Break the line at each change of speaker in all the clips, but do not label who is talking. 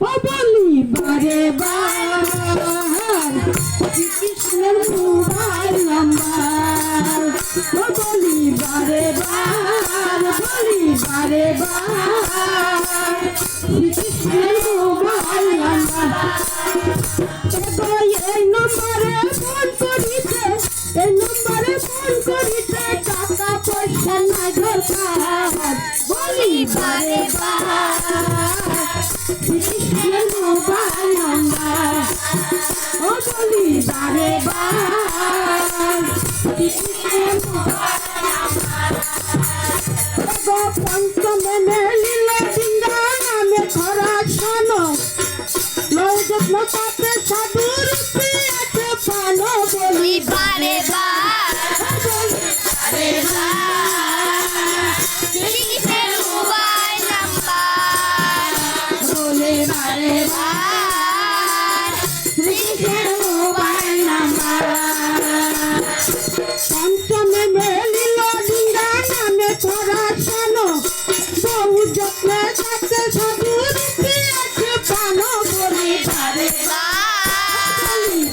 ও বলি বারে বার শ্রীকৃষ্ণের মোবাইল নাম্বার ও বলি বারে বার শ্রীকৃষ্ণের মোবাইল নাম্বার এই নম্বরে ফোন করিতে টাকা পয়সা নাই দরকার বলি বারে বার শ্রীকৃষ্ণের মোবাইল নাম্বার ও বলি বারে বার শ্রীকৃষ্ণের মোবাইল নাম্বার পঞ্চমে লীলা ডিঙ্গা নামে খরা শোনো লৌ যত্ন পাতে সাধু রূপে আছে পানো বলি
বারে বার শ্রীকৃষ্ণের মোবাইল নাম্বার
বলে বারে বার শ্রীকৃষ্ণের মোবাইল নাম্বার পঞ্চমে লীলা ডিঙ্গা নামে খরা শোনো লৌ যত্ন পাতে সাধু রূপে আছে পানো বলি বারে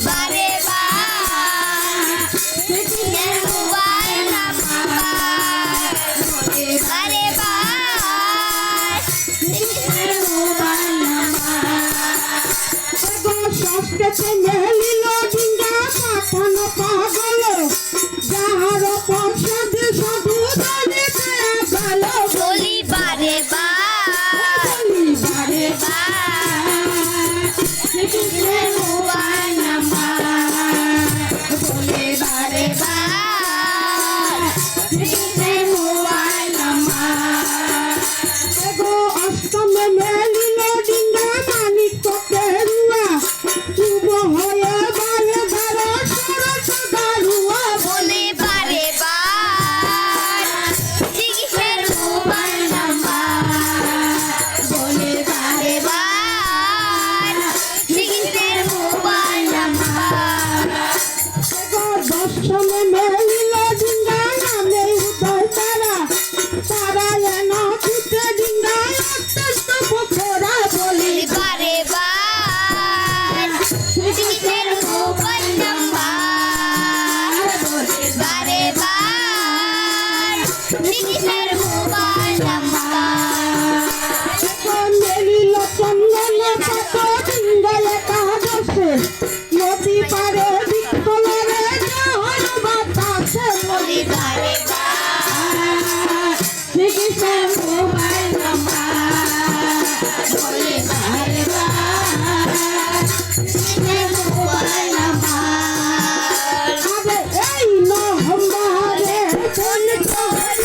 বারে বার শ্রীকৃষ্ণের মোবাইল নাম্বার বারে বার শ্রীকৃষ্ণের মোবাইল
সংস্কৃতে মেলিল ডিঙ্গা পাঠানো পাগল যাহার পর্ষদে সাধু জানিতে গেল
বলি বারে বার
বারে
শ্রীকৃষ্ণের মোবাইল নাম্বার বলে বারে বার শ্রীকৃষ্ণের মোবাইল নাম্বার
অষ্টমে মেলিল ডিঙ্গা মানিক কেরুয়া শুভ হয়ে বারে বারে সরস দারুয়া
বলে বারে বার শ্রীকৃষ্ণের মোবাইল নাম্বার বলে বারে বার শ্রীকৃষ্ণের মোবাইল নাম্বার
দশমে মেলিল ডিঙ্গা নামে উদয় তারা যেন ছুটে ডিঙ্গা অত্যন্ত পোখরা বলি
বারে বার শ্রীকৃষ্ণের মোবাইল নাম্বার বলে বারে বার শ্রীকৃষ্ণের মোবাইল নাম্বার
মেলিল চন্দন কত ডিঙ্গা একাদশে নদী পারে বিক্ষলরে জহর বাতাসে
বলি বারে বার
শ্রীকৃষ্ণের মোবাইল নাম্বার
বলে বারে বার শ্রীকৃষ্ণের মোবাইল নাম্বার
এই নহম্বরে ফোন করে